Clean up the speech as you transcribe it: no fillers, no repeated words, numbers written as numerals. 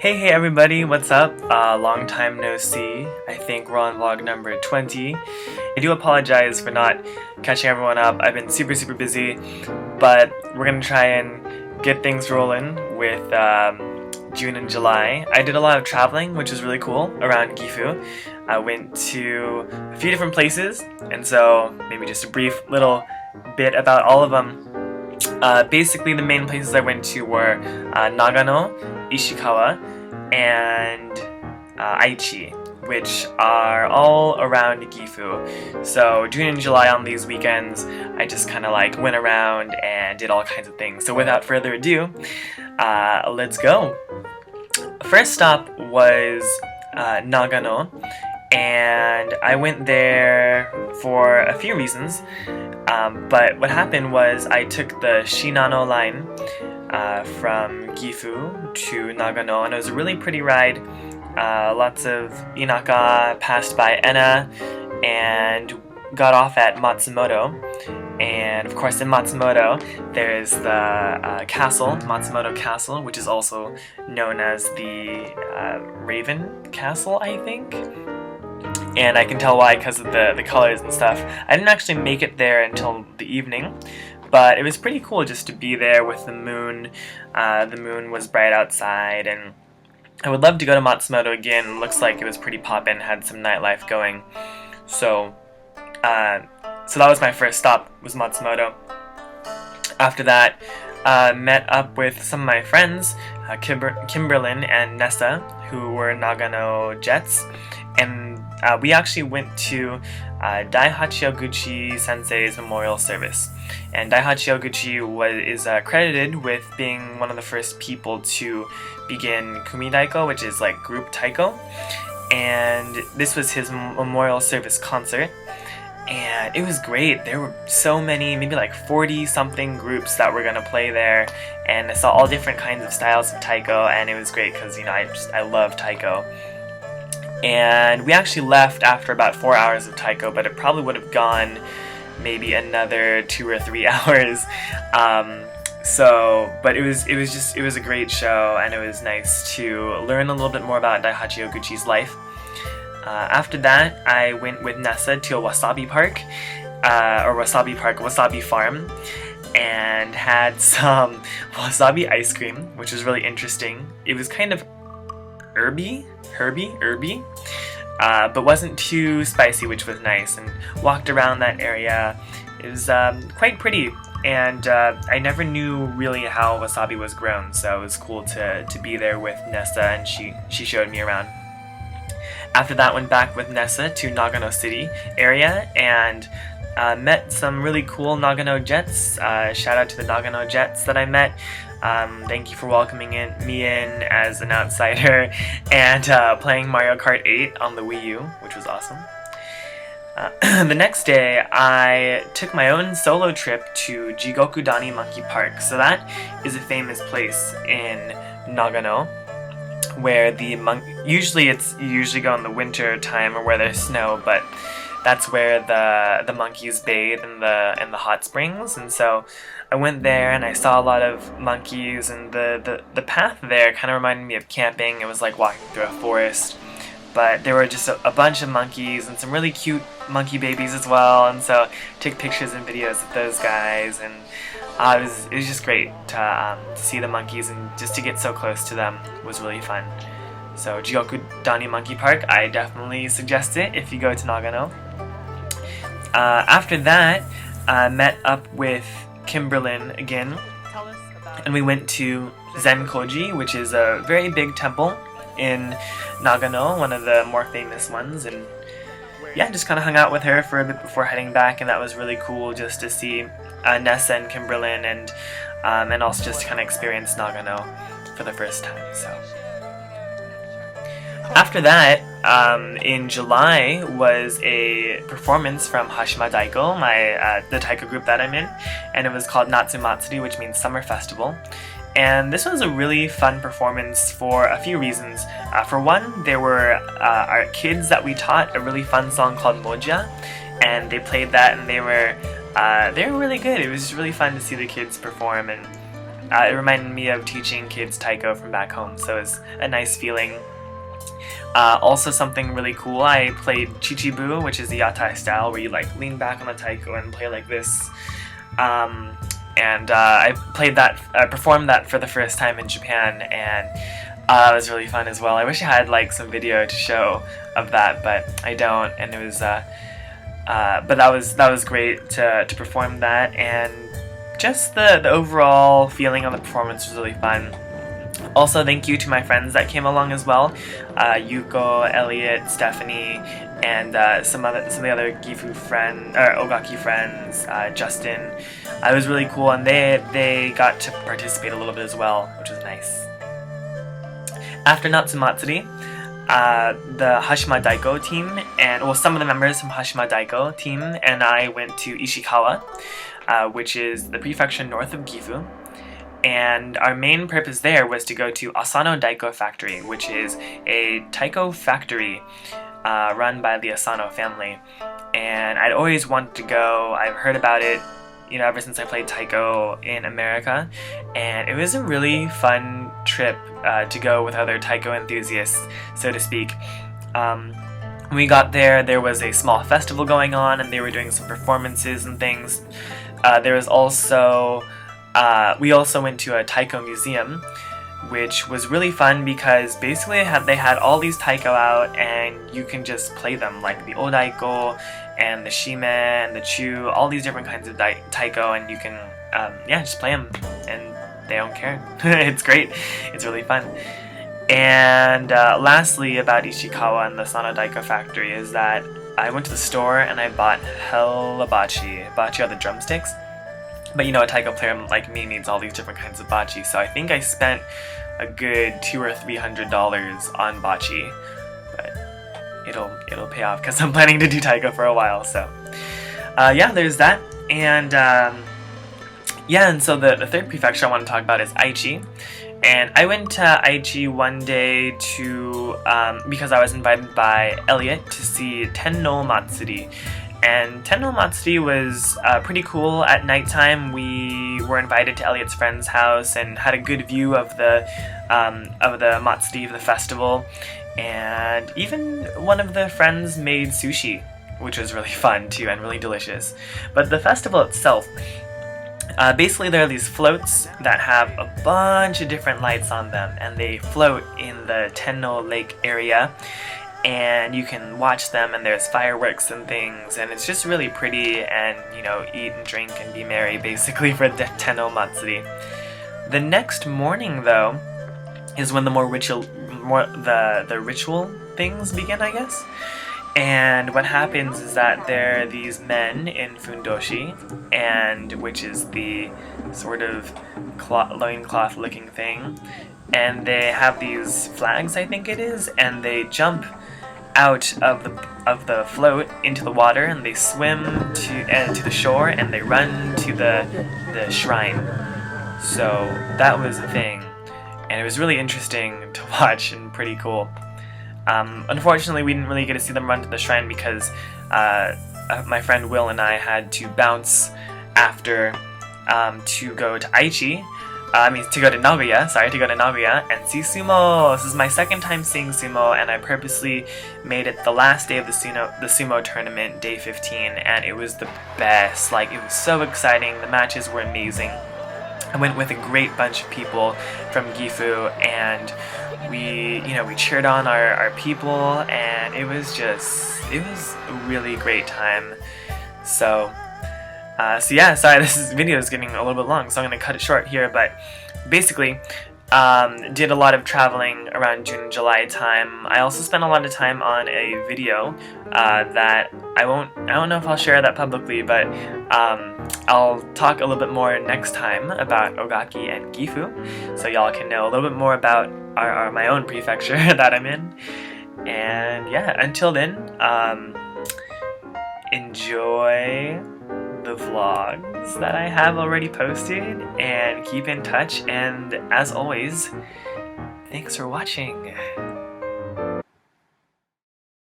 Hey everybody, what's up? Long time no see. I think we're on vlog number 20. I do apologize for not catching everyone up. I've been super busy, but we're gonna try and get things rolling with June and July. I did a lot of traveling, which was really cool, around Gifu. I went to a few different places, and so maybe just a brief little bit about all of them. Basically, the main places I went to were Nagano, Ichikawa, and Aichi, which are all around Gifu. So June and July on these weekends, I just kind of like went around and did all kinds of things. So without further ado, let's go. First stop was Nagano, and I went there for a few reasons. But what happened was I took the Shinano line from Gifu to Nagano, and it was a really pretty ride. Lots of inaka, passed by Ena, and got off at Matsumoto. And of course in Matsumoto there's the castle, Matsumoto Castle, which is also known as the Raven Castle, I think. And I can tell why because of the colors and stuff. I didn't actually make it there until the evening, but it was pretty cool just to be there with the moon. The moon was bright outside, and I would love to go to Matsumoto again. Looks like it was pretty poppin', had some nightlife going. So that was my first stop, was Matsumoto. After that, met up with some of my friends, Kimberlyn and Nessa, who were Nagano Jets, and we actually went to Daihachi Oguchi Sensei's memorial service. And Daihachi Oguchi is credited with being one of the first people to begin Kumi Daiko, which is like group taiko. And this was his memorial service concert. And it was great. There were so many, maybe like 40 something groups that were gonna play there, and I saw all different kinds of styles of taiko, and it was great because, you know, I love taiko. And we actually left after about 4 hours of taiko, but it probably would have gone maybe another 2 or 3 hours. But it was a great show, and it was nice to learn a little bit more about Daihachi Oguchi's life. After that, I went with Nessa to a wasabi park, wasabi farm, and had some wasabi ice cream, which was really interesting. It was kind of herby, but wasn't too spicy, which was nice, and walked around that area. It was quite pretty, and I never knew really how wasabi was grown, so it was cool to be there with Nessa, and she showed me around. After that, went back with Nessa to Nagano City area and met some really cool Nagano Jets. Shout out to the Nagano Jets that I met. Thank you for welcoming me in as an outsider and playing Mario Kart 8 on the Wii U, which was awesome. The next day, I took my own solo trip to Jigokudani Monkey Park. So that is a famous place in Nagano, where the usually go in the winter time or where there's snow, but that's where the monkeys bathe in the hot springs. And so I went there and I saw a lot of monkeys, and the path there kind of reminded me of camping. It was like walking through a forest, but there were just a bunch of monkeys and some really cute monkey babies as well, and so took pictures and videos of those guys, and it was just great to see the monkeys, and just to get so close to them was really fun. So Jigokudani Monkey Park, I definitely suggest it if you go to Nagano. After that, I met up with Kimberlyn again, and we went to Zenkoji, which is a very big temple in Nagano, one of the more famous ones, and yeah, just kind of hung out with her for a bit before heading back, and that was really cool just to see Nessa and Kimberlyn, and also just to kind of experience Nagano for the first time. So after that, in July was a performance from Hashima Daiko, the taiko group that I'm in, and it was called Natsu Matsuri, which means summer festival. And this was a really fun performance for a few reasons. For one, there were our kids that we taught a really fun song called Moja, and they played that, and they were really good. It was just really fun to see the kids perform, and it reminded me of teaching kids taiko from back home, so it was a nice feeling. Also something really cool, I played chichibu, which is the yatai style where you like lean back on the taiko and play like this. I performed that for the first time in Japan, and it was really fun as well. I wish I had like some video to show of that, but I don't, and it was but that was great to perform that, and just the overall feeling of the performance was really fun. Also, thank you to my friends that came along as well, Yuko, Elliot, Stephanie, and some of the other Gifu friends, or Ogaki friends, Justin. It was really cool, and they got to participate a little bit as well, which was nice. After Natsumatsuri, the Hashima Daiko team, some of the members from Hashima Daiko team and I went to Ichikawa, which is the prefecture north of Gifu. And our main purpose there was to go to Asano Daiko Factory, which is a taiko factory run by the Asano family. And I'd always wanted to go. I've heard about it, ever since I played taiko in America. And it was a really fun trip to go with other taiko enthusiasts, so to speak. When we got there was a small festival going on, and they were doing some performances and things. There was also... we also went to a taiko museum, which was really fun because basically they had all these taiko out and you can just play them, like the odaiko and the shime and the chu, all these different kinds of taiko, and you can just play them and they don't care. It's great. It's really fun. And lastly about Ichikawa and the Asano Daiko factory is that I went to the store and I bought hella bachi. Bachi are the drumsticks. But a taiko player like me needs all these different kinds of bachi, so I think I spent a good $200 or $300 on bachi, but it'll pay off because I'm planning to do taiko for a while. So there's that, and and so the third prefecture I want to talk about is Aichi. And I went to Aichi one day because I was invited by Elliot to see Tenno Matsuri. And Tenno Matsuri was pretty cool. At nighttime, we were invited to Elliot's friend's house and had a good view of the Matsuri, of the festival. And even one of the friends made sushi, which was really fun too and really delicious. But the festival itself, basically there are these floats that have a bunch of different lights on them, and they float in the Tenno Lake area. And you can watch them, and there's fireworks and things, and it's just really pretty, and eat and drink and be merry basically for the Tenno Matsuri. The next morning though is when the ritual things begin, I guess. And what happens is that there are these men in fundoshi, which is the sort of loincloth looking thing, and they have these flags, I think it is, and they jump out of the float into the water, and they swim to the shore, and they run to the shrine. So that was the thing, and it was really interesting to watch and pretty cool. Unfortunately, we didn't really get to see them run to the shrine because my friend Will and I had to bounce after to go to Aichi. To go to Nagoya and see sumo. This is my second time seeing sumo, and I purposely made it the last day of the sumo tournament, day 15, and it was the best. Like, it was so exciting. The matches were amazing. I went with a great bunch of people from Gifu, and we cheered on our people, and it was a really great time. So sorry, this video is getting a little bit long, so I'm going to cut it short here, but basically, did a lot of traveling around June and July time. I also spent a lot of time on a video that I don't know if I'll share that publicly, but I'll talk a little bit more next time about Ogaki and Gifu, so y'all can know a little bit more about my own prefecture that I'm in. And until then, enjoy the vlogs that I have already posted, and keep in touch, and as always, thanks for watching.